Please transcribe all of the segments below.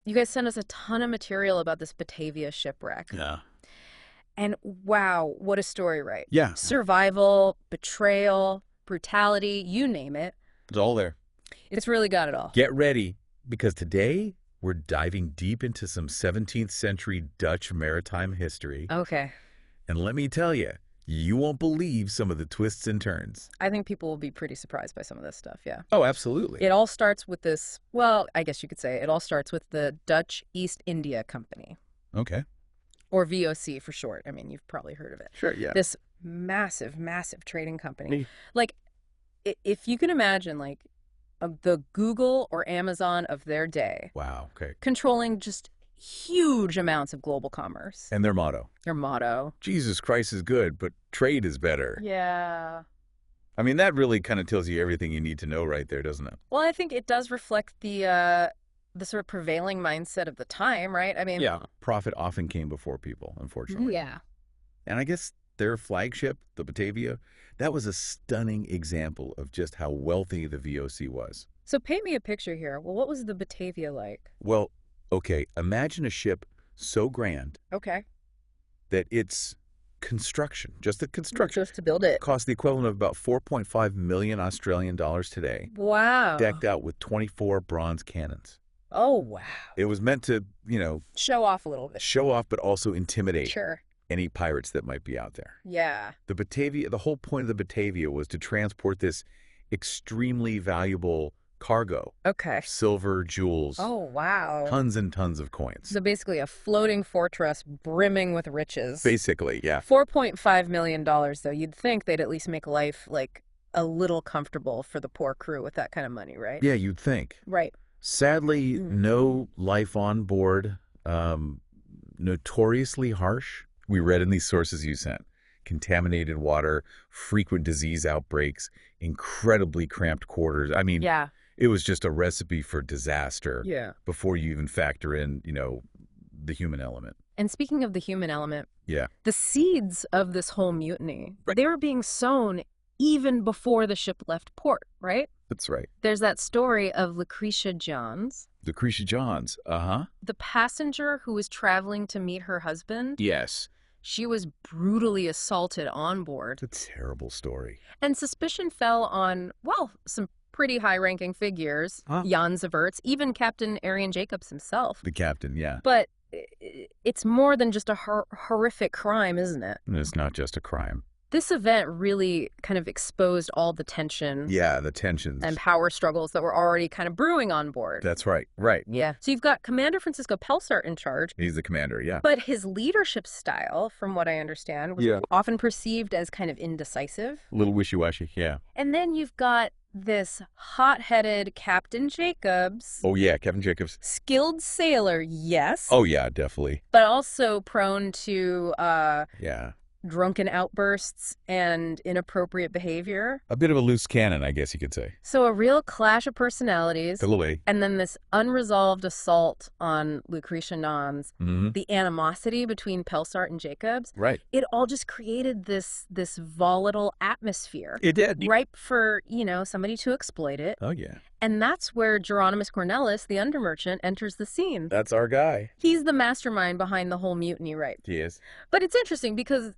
You guys sent us a ton of material about this Batavia shipwreck. Yeah. And wow, what a story, right? Yeah. Survival, betrayal, brutality, you name it. It's all there. It's really got it all. Get ready, because today we're diving deep into some 17th century Dutch maritime history. Okay. And let me tell you, you won't believe some of the twists and turns. I think people will be pretty surprised by some of this stuff, yeah. Oh, absolutely. It all starts with this, well, I guess you could say it all starts with the Dutch East India Company. Okay. Or VOC for short. I mean, you've probably heard of it. Sure, yeah. This massive, massive trading company. Me. Like, if you can imagine, like, the Google or Amazon of their day. Wow, okay. Controlling just huge amounts of global commerce. And their motto. Their motto. Jesus Christ is good, but trade is better. Yeah. I mean, that really kind of tells you everything you need to know right there, doesn't it? Well, I think it does reflect the sort of prevailing mindset of the time, right? I mean, Yeah, profit often came before people, unfortunately. yeah. And I guess their flagship, the Batavia, that was a stunning example of just how wealthy the VOC was. So paint me a picture here. Well, what was the Batavia like? Well, okay, imagine a ship so grand Okay. that its construction, just the construction, Just to build it. cost the equivalent of about 4.5 million Australian dollars today, Wow. decked out with 24 bronze cannons. Oh, wow. It was meant to, Show off a little bit. show off but also intimidate Sure. any pirates that might be out there. Yeah. The whole point of the Batavia was to transport this extremely valuable cargo. Okay. Silver, jewels, Oh, wow. tons and tons of coins. So basically a floating fortress brimming with riches. Basically, yeah. $4.5 million, though. You'd think they'd at least make life, like, a little comfortable for the poor crew with that kind of money, right? Yeah, you'd think. Right. Sadly, no life on board. Notoriously harsh. We read in these sources you sent. Contaminated water, frequent disease outbreaks, incredibly cramped quarters. I mean, Yeah. it was just a recipe for disaster. Yeah. Before you even factor in, the human element. And speaking of the human element, Yeah. the seeds of this whole mutiny, Right. they were being sown even before the ship left port, right? That's right. There's that story of Lucretia Johns, Lucretia Johns. Uh-huh. the passenger who was traveling to meet her husband. Yes. She was brutally assaulted on board. It's a terrible story. And suspicion fell on, well, some pretty high-ranking figures, Huh? Jan Zaverts, even Captain Arian Jacobs himself. The captain, yeah. But it's more than just a horrific crime, isn't it? And it's not just a crime. This event really kind of exposed all the tension Yeah, the tensions. and power struggles that were already kind of brewing on board. That's right. Right. Yeah. So you've got Commander Francisco Pelsart in charge, He's the commander, yeah. but his leadership style, from what I understand, was Yeah. often perceived as kind of indecisive. A little wishy-washy, yeah. And then you've got this hot-headed Captain Jacobs, Oh, yeah, Kevin Jacobs. skilled sailor, yes, Oh, yeah, definitely. but also prone to Yeah. drunken outbursts and inappropriate behavior. A bit of a loose cannon, I guess you could say. So a real clash of personalities. A little way. And then this unresolved assault on Lucretia Johns, Mm-hmm. the animosity between Pelsart and Jacobs, Right. it all just created this volatile atmosphere. It did. Ripe for, somebody to exploit it. Oh, yeah. And that's where Geronimus Cornelis, the undermerchant, enters the scene. That's our guy. He's the mastermind behind the whole mutiny, right? He is. But it's interesting because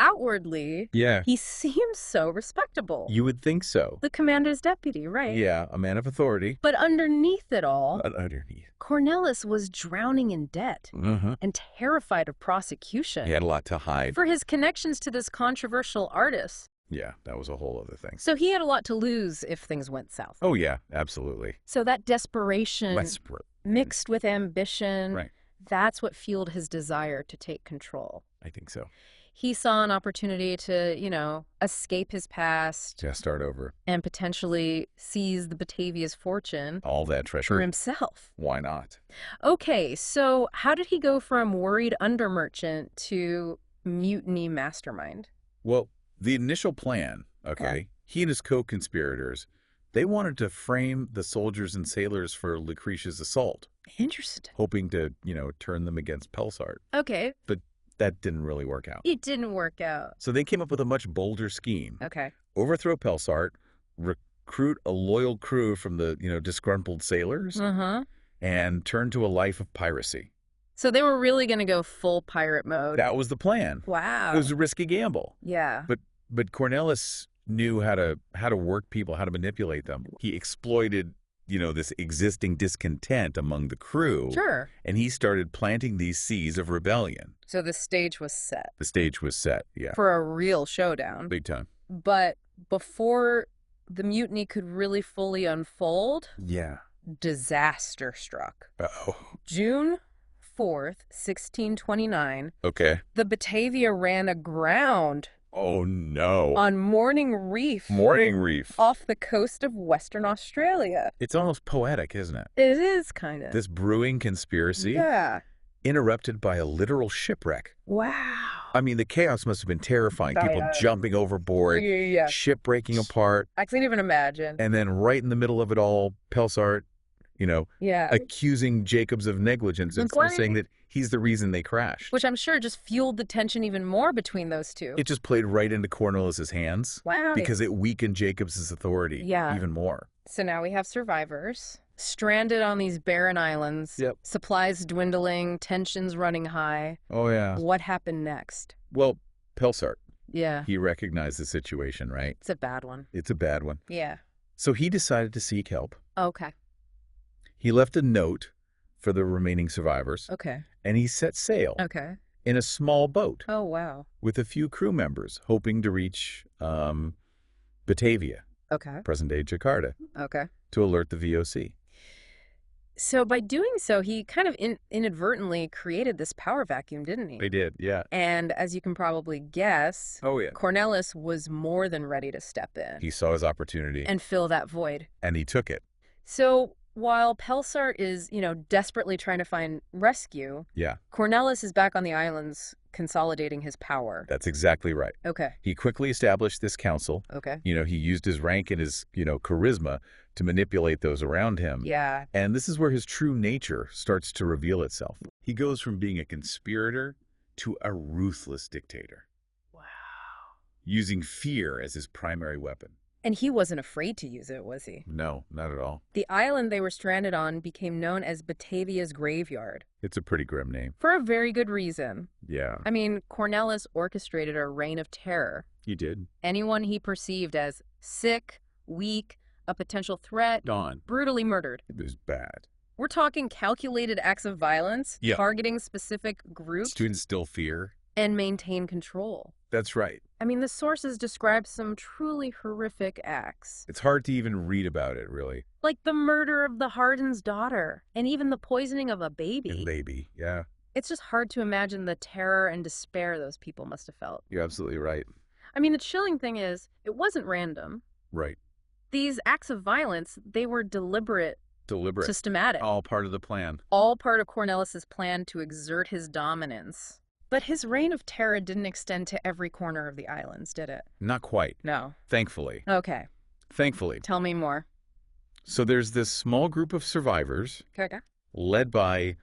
outwardly, Yeah. he seems so respectable. You would think so. The commander's deputy, right? Yeah, a man of authority. But underneath it all, Underneath. Cornelis was drowning in debt Uh-huh. and terrified of prosecution He had a lot to hide. for his connections to this controversial artist. Yeah, that was a whole other thing. So he had a lot to lose if things went south. Oh, yeah, absolutely. So that desperation Desperate. mixed with ambition, Right. that's what fueled his desire to take control. I think so. He saw an opportunity to, escape his past Just start over. and potentially seize the Batavia's fortune All that for treasure. himself. Why not? Okay, so how did he go from worried undermerchant to mutiny mastermind? Well, the initial plan, okay, he and his co-conspirators, they wanted to frame the soldiers and sailors for Lucretia's assault, Interesting. hoping to, turn them against Pelsart. Okay, But that didn't really work out. it didn't work out. So they came up with a much bolder scheme. Okay. Overthrow Pelsart, recruit a loyal crew from the, disgruntled sailors, Uh-huh. and turned to a life of piracy. So they were really going to go full pirate mode. That was the plan. Wow. It was a risky gamble. Yeah. But Cornelis knew how to work people, how to manipulate them. He exploited, this existing discontent among the crew. Sure. And he started planting these seeds of rebellion. So the stage was set. The stage was set, yeah. For a real showdown. Big time. But before the mutiny could really fully unfold, Yeah. disaster struck. Uh-oh. June 4th, 1629, Okay. the Batavia ran aground Oh, no. on Morning Reef. Morning Reef. Off the coast of Western Australia. It's almost poetic, isn't it? It is kind of. This brewing conspiracy Yeah. interrupted by a literal shipwreck. Wow. I mean, the chaos must have been terrifying. Oh, People yeah. jumping overboard, Yeah. ship breaking apart, I can't even imagine. and then right in the middle of it all, Pelsart, Yeah. accusing Jacobs of negligence and saying that he's the reason they crashed. Which I'm sure just fueled the tension even more between those two. It just played right into Cornelis's hands. Wow. Because it weakened Jacobs' authority even more. So now we have survivors stranded on these barren islands. Yep. Supplies dwindling, tensions running high. Oh, yeah. What happened next? Well, Pelsart, Yeah. he recognized the situation, right? It's a bad one. It's a bad one. Yeah. So he decided to seek help. Okay. He left a note for the remaining survivors, Okay. and he set sail Okay. in a small boat Oh, wow. with a few crew members, hoping to reach Batavia, Okay. present-day Jakarta, Okay. to alert the VOC. So by doing so, he kind of inadvertently created this power vacuum, didn't he? They did, yeah. And as you can probably guess, Oh, yeah. Cornelis was more than ready to step in He saw his opportunity, and fill that void. and he took it. So while Pelsart is, desperately trying to find rescue, Yeah, Cornelis is back on the islands consolidating his power. that's exactly right. Okay. He quickly established this council. Okay. He used his rank and his, charisma to manipulate those around him. Yeah. And this is where his true nature starts to reveal itself. He goes from being a conspirator to a ruthless dictator, Wow. using fear as his primary weapon. And he wasn't afraid to use it, was he? No, not at all. The island they were stranded on became known as Batavia's graveyard. It's a pretty grim name. For a very good reason. Yeah, I mean, Cornelis orchestrated a reign of terror. he did. Anyone he perceived as sick, weak, a potential threat, Dawn. brutally murdered. It was bad. We're talking calculated acts of violence, Yeah. targeting specific groups, To instill fear. and maintain control. That's right. I mean, the sources describe some truly horrific acts. It's hard to even read about it, really. Like the murder of the Hardin's daughter, and even the poisoning of a baby. Baby, yeah. It's just hard to imagine the terror and despair those people must have felt. You're absolutely right. I mean, the chilling thing is, it wasn't random. Right. These acts of violence, they were deliberate, Deliberate. systematic. All part of the plan. All part of Cornelis's plan to exert his dominance. But his reign of terror didn't extend to every corner of the islands, did it? Not quite. No. Thankfully. Okay. Thankfully. Tell me more. So there's this small group of survivors Okay. led by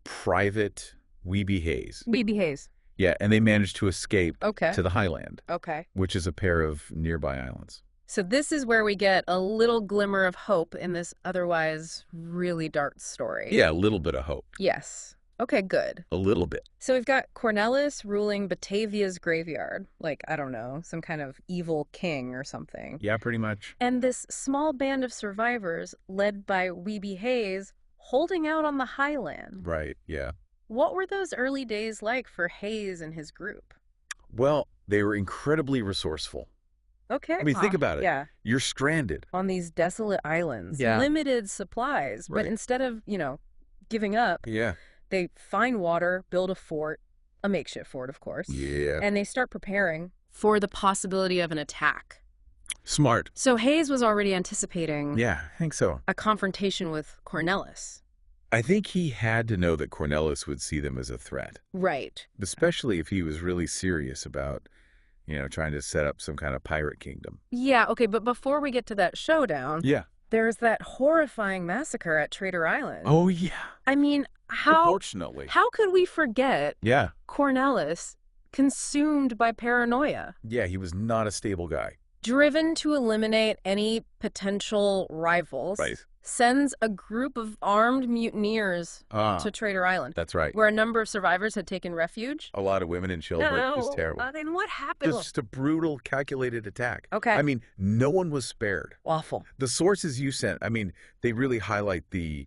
Private Weeby Hayes. Weeby Hayes. Yeah, and they managed to escape Okay. to the Highland, Okay. which is a pair of nearby islands. So this is where we get a little glimmer of hope in this otherwise really dark story. Yeah, a little bit of hope. Yes. Okay, good. A little bit. So we've got Cornelis ruling Batavia's graveyard, like, I don't know, some kind of evil king or something. Yeah, pretty much. And this small band of survivors, led by Weeby Hayes, holding out on the highland. Right, yeah. What were those early days like for Hayes and his group? Well, they were incredibly resourceful. Okay. I mean, think about it. Yeah. You're stranded. On these desolate islands. Yeah. Limited supplies. Right. But instead of, giving up, Yeah. they find water, build a fort, a makeshift fort, of course. Yeah. And they start preparing for the possibility of an attack. Smart. So Hayes was already anticipating Yeah, I think so. a confrontation with Cornelis. I think he had to know that Cornelis would see them as a threat, Right. especially if he was really serious about, trying to set up some kind of pirate kingdom. Yeah, okay, but before we get to that showdown, Yeah. there's that horrifying massacre at Trader Island. Oh, yeah. I mean, how Unfortunately. could we forget Yeah. Cornelis consumed by paranoia? Yeah, he was not a stable guy. driven to eliminate any potential rivals, Right. sends a group of armed mutineers Ah, to Traitor Island, that's right. where a number of survivors had taken refuge. A lot of women and children. It's terrible. Then what happened? Just a brutal, calculated attack. Okay. I mean, no one was spared. Awful. The sources you sent, I mean, they really highlight the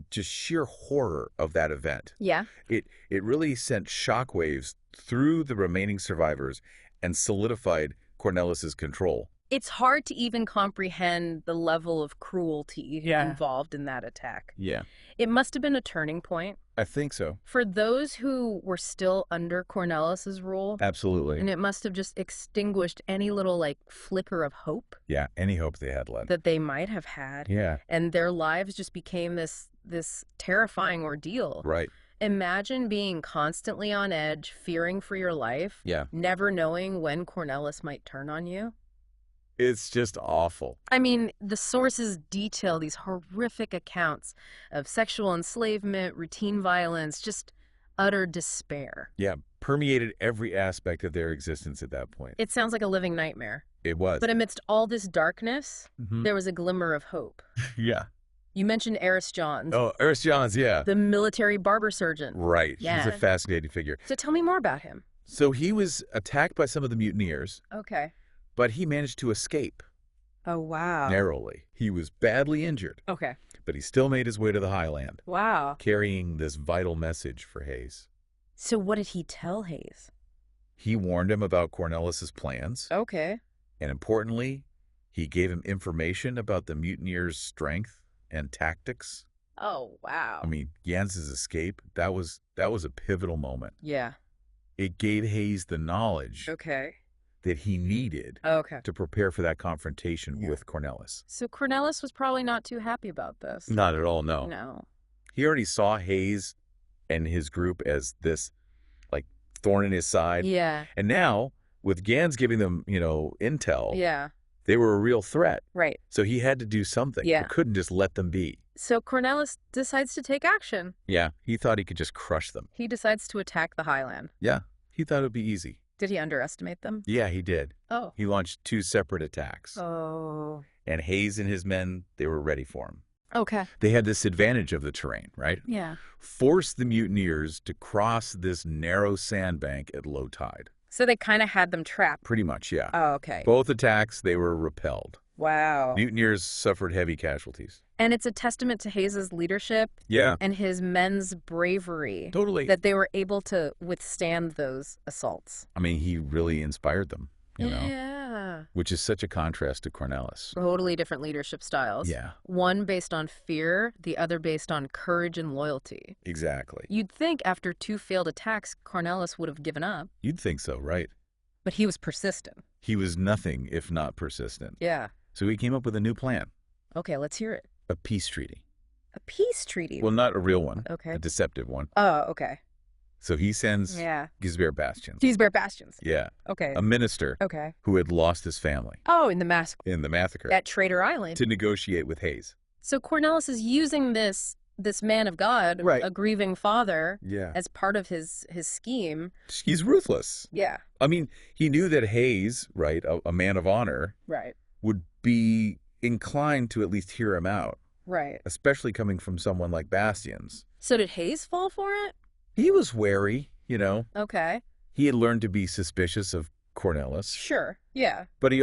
just sheer horror of that event. Yeah. It really sent shockwaves through the remaining survivors and solidified Cornelis's control. It's hard to even comprehend the level of cruelty involved in that attack. Yeah, It must have been a turning point I think so. for those who were still under Cornelis's rule. Absolutely. And it must have just extinguished any little, like, flicker of hope Yeah, any hope they had left. that they might have had. Yeah, And their lives just became this terrifying ordeal. right. Imagine being constantly on edge, fearing for your life, Yeah. never knowing when Cornelis might turn on you. It's just awful. I mean, the sources detail these horrific accounts of sexual enslavement, routine violence, just utter despair. Yeah, permeated every aspect of their existence at that point. It sounds like a living nightmare. It was. But amidst all this darkness, Mhm. there was a glimmer of hope. Yeah. You mentioned Eris Johns, Oh, Ernest Johns, yeah. the military barber surgeon. Right. Yeah. He's a fascinating figure. So tell me more about him. So he was attacked by some of the mutineers, Okay. but he managed to escape Oh, wow. narrowly. He was badly injured, Okay. but he still made his way to the highland, Wow. carrying this vital message for Hayes. So what did he tell Hayes? He warned him about Cornelis's plans, Okay. and importantly, he gave him information about the mutineers' strength and tactics. Oh, wow. I mean, Jans's escape, that was a pivotal moment. Yeah. It gave Hayes the knowledge Okay. that he needed Okay. to prepare for that confrontation Yeah. with Cornelis. So Cornelis was probably not too happy about this. Not at all, no. No. He already saw Hayes and his group as this, like, thorn in his side. Yeah. And now, with Gans giving them, intel, Yeah. they were a real threat. Right. So he had to do something. Yeah. He couldn't just let them be. So Cornelis decides to take action. Yeah, he thought he could just crush them. He decides to attack the Highland. Yeah, he thought it would be easy. Did he underestimate them? Yeah, he did. Oh. He launched 2 separate attacks. Oh. And Hayes and his men, they were ready for him. Okay. They had this advantage of the terrain, right? Yeah. Forced the mutineers to cross this narrow sandbank at low tide. So they kind of had them trapped. Pretty much, yeah. Oh, okay. Both attacks, they were repelled. Wow. Mutineers suffered heavy casualties. And it's a testament to Hayes's leadership Yeah, and his men's bravery totally. that they were able to withstand those assaults. I mean, he really inspired them, Yeah. which is such a contrast to Cornelis. Totally different leadership styles. Yeah, One based on fear, the other based on courage and loyalty. exactly. You'd think after 2 failed attacks, Cornelis would have given up, You'd think so, right? but he was persistent. He was nothing if not persistent. Yeah. So he came up with a new plan, Okay, let's hear it. a peace treaty. A peace treaty. Well, not a real one, Okay. a deceptive one. Oh, okay. So he sends Yeah. Gisbert Bastions. Gisbert Bastions. Yeah, Okay. a minister Okay. who had lost his family Oh, in the massacre in the massacre at Traitor Island. to negotiate with Hayes. So Cornelis is using this man of God, Right. a grieving father, Yeah. as part of his scheme. He's ruthless. Yeah. I mean, he knew that Hayes, right, a man of honor, Right. would be inclined to at least hear him out, Right. especially coming from someone like Bastions. So did Hayes fall for it? He was wary, Okay. He had learned to be suspicious of Cornelis, Sure. Yeah. but he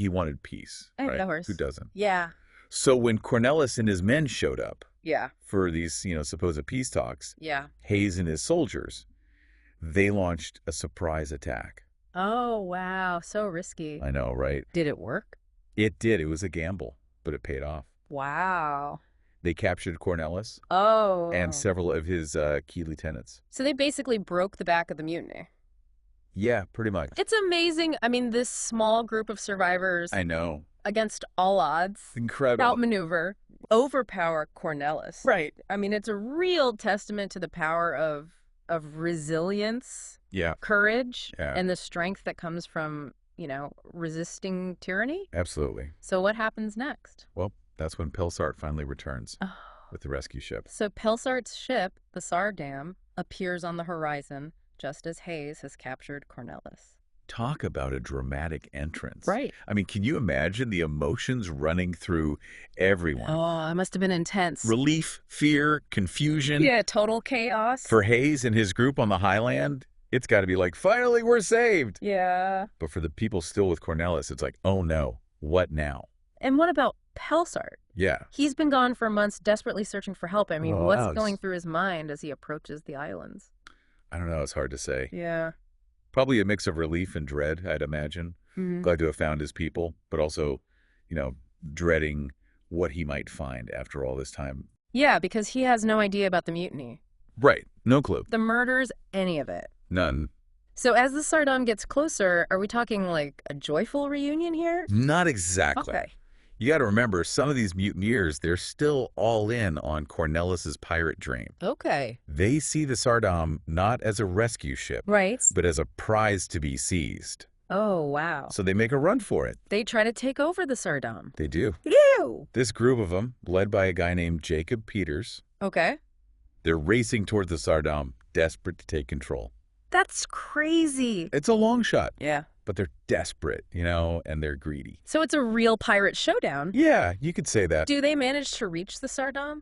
wanted peace, Of right? course. Who doesn't? Yeah. So when Cornelis and his men showed up Yeah. for these, supposed peace talks, Yeah. Hayes and his soldiers, they launched a surprise attack. Oh, wow. So risky. I know, right? Did it work? It did. It was a gamble, but it paid off. Wow. They captured Cornelis Oh. and several of his key lieutenants. So they basically broke the back of the mutiny. Yeah, pretty much. It's amazing. I mean, this small group of survivors, I know. against all odds, Incredible. outmaneuver, overpower Cornelis. Right. I mean, it's a real testament to the power of resilience, Yeah, courage, Yeah. and the strength that comes from, resisting tyranny. absolutely. So what happens next? Well, that's when Pelsart finally returns Oh. with the rescue ship. So Pelsart's ship, the Sardam, appears on the horizon just as Hayes has captured Cornelis. Talk about a dramatic entrance. Right. I mean, can you imagine the emotions running through everyone? Oh, it must have been intense. Relief, fear, confusion. Yeah, total chaos. For Hayes and his group on the Highland, it's got to be like, finally, we're saved. Yeah. But for the people still with Cornelis, it's like, oh no, what now? And what about Pelsart? Yeah. He's been gone for months, desperately searching for help. I mean, Oh, what's Alex. going through his mind as he approaches the islands? I don't know, it's hard to say. Yeah. Probably a mix of relief and dread, I'd imagine. Glad to have found his people, but also, dreading what he might find after all this time. Yeah, because he has no idea about the mutiny, Right. No clue. the murders, any of it. None. So as the Sardam gets closer, are we talking like a joyful reunion here? Not exactly. Okay. You got to remember, some of these mutineers, they're still all in on Cornelis's pirate dream. Okay. They see the Sardam not as a rescue ship, Right. but as a prize to be seized. Oh, wow. So they make a run for it. They try to take over the Sardam. They do. Ew. This group of them, led by a guy named Jacob Peters, Okay. they're racing toward the Sardam, desperate to take control. That's crazy. It's a long shot, Yeah. but they're desperate, and they're greedy. So it's a real pirate showdown. Yeah, you could say that. Do they manage to reach the Sardam?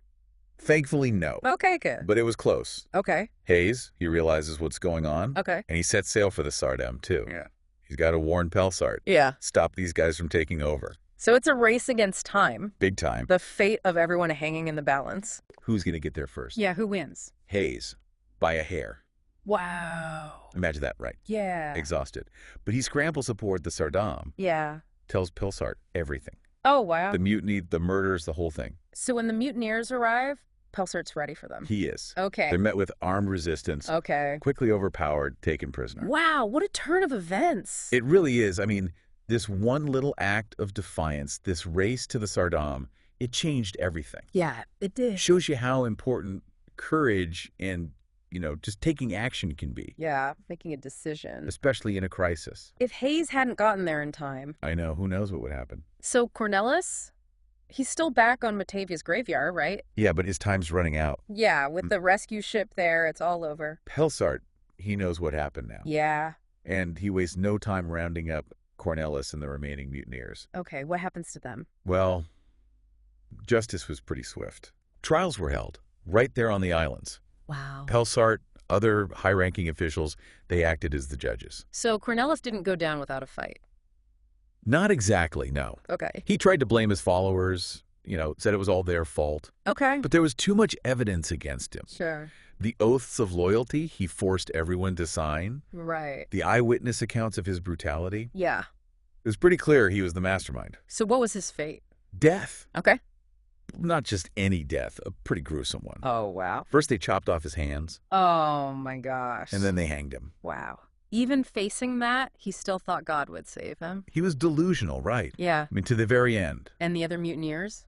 Thankfully, no. Okay, good. But it was close. Okay. Hayes, he realizes what's going on, Okay. and he sets sail for the Sardam, too. Yeah. He's got to warn Pelsart. Yeah. Stop these guys from taking over. So it's a race against time. Big time. The fate of everyone hanging in the balance. Who's going to get there first? Yeah, who wins? Hayes, by a hair. Wow. Imagine that, right? Yeah. Exhausted. But he scrambles aboard the Sardam, Yeah. tells Pelsart everything. Oh, wow. The mutiny, the murders, the whole thing. So when the mutineers arrive, Pelsart's ready for them. He is. Okay. They're met with armed resistance, Okay. quickly overpowered, taken prisoner. Wow, what a turn of events. It really is. I mean, this one little act of defiance, this race to the Sardam, it changed everything. Yeah, it did. Shows you how important courage and, just taking action can be, Yeah, making a decision. especially in a crisis. If Hayes hadn't gotten there in time. I know, who knows what would happen. So Cornelis, he's still back on Batavia's graveyard, right? Yeah, but his time's running out. Yeah, with the rescue ship there, it's all over. Pelsart, he knows what happened now. Yeah. And he wastes no time rounding up Cornelis and the remaining mutineers. Okay, what happens to them? Well, justice was pretty swift. Trials were held right there on the islands. Wow. Pelsart, other high-ranking officials, they acted as the judges. So Cornelis didn't go down without a fight. Not exactly, no. Okay. He tried to blame his followers, said it was all their fault. Okay. But there was too much evidence against him. Sure. The oaths of loyalty he forced everyone to sign, Right. the eyewitness accounts of his brutality, Yeah. it was pretty clear he was the mastermind. So what was his fate? Death. Okay. Not just any death, a pretty gruesome one. Oh, wow. First, they chopped off his hands, Oh, my gosh. and then they hanged him. Wow. Even facing that, he still thought God would save him. He was delusional, right? Yeah. I mean, to the very end. And the other mutineers?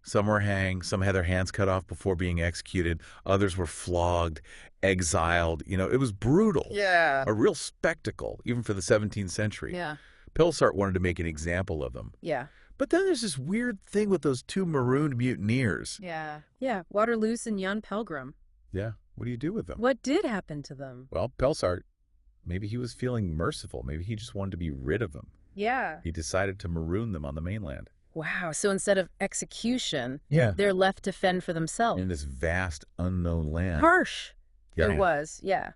Some were hanged, some had their hands cut off before being executed, others were flogged, exiled. It was brutal. Yeah. A real spectacle, even for the 17th century. Yeah. Pelsart wanted to make an example of them. Yeah. But then there's this weird thing with those two marooned mutineers. Yeah. Yeah. Waterloose and Jan Pelgrim. Yeah, what do you do with them? What did happen to them? Well, Pelsart, maybe he was feeling merciful. Maybe he just wanted to be rid of them. Yeah. He decided to maroon them on the mainland. Wow. So instead of execution, Yeah. they're left to fend for themselves. In this vast, unknown land. Harsh. Yeah. It was. Yeah.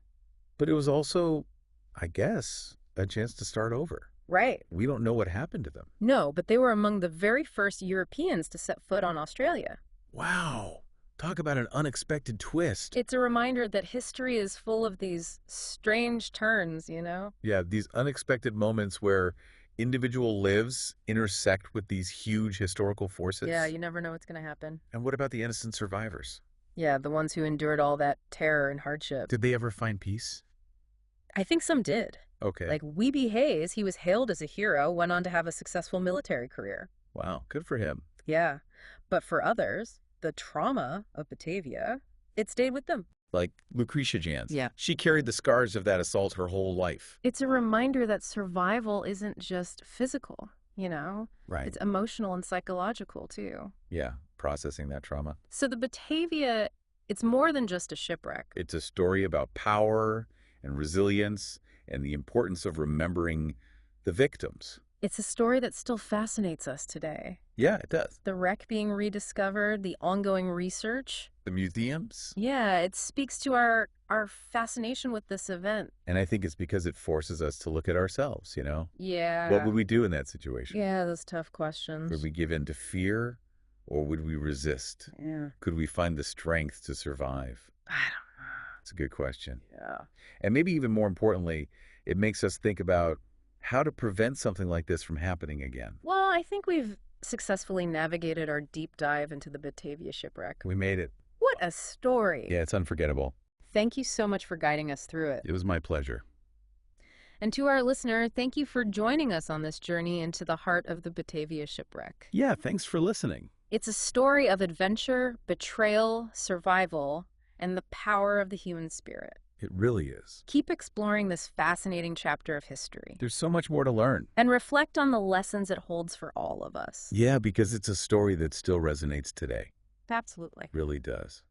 But it was also, I guess, a chance to start over. Right. We don't know what happened to them. No, but they were among the very first Europeans to set foot on Australia. Wow. Talk about an unexpected twist. It's a reminder that history is full of these strange turns, Yeah, these unexpected moments where individual lives intersect with these huge historical forces. Yeah, you never know what's going to happen. And what about the innocent survivors? Yeah, the ones who endured all that terror and hardship. Did they ever find peace? I think some did. Okay. Like Weeby Hayes, he was hailed as a hero, went on to have a successful military career. Wow, good for him. Yeah. But for others, the trauma of Batavia, it stayed with them. Like Lucretia Jans. Yeah. She carried the scars of that assault her whole life. It's a reminder that survival isn't just physical, Right. It's emotional and psychological too. Yeah, processing that trauma. So the Batavia, it's more than just a shipwreck. It's a story about power and resilience and the importance of remembering the victims. It's a story that still fascinates us today. Yeah, it does. The wreck being rediscovered, the ongoing research. The museums. Yeah, it speaks to our fascination with this event. And I think it's because it forces us to look at ourselves, Yeah. What would we do in that situation? Yeah, those tough questions. Would we give in to fear, or would we resist? Yeah. Could we find the strength to survive? I don't know. It's a good question. Yeah. And maybe even more importantly, it makes us think about how to prevent something like this from happening again. Well, I think we've successfully navigated our deep dive into the Batavia shipwreck. We made it. What a story. Yeah, it's unforgettable. Thank you so much for guiding us through it. It was my pleasure. And to our listener, thank you for joining us on this journey into the heart of the Batavia shipwreck. Yeah, thanks for listening. It's a story of adventure, betrayal, survival, and the power of the human spirit. It really is. Keep exploring this fascinating chapter of history. There's so much more to learn. And reflect on the lessons it holds for all of us. Yeah, because it's a story that still resonates today. Absolutely. Really does.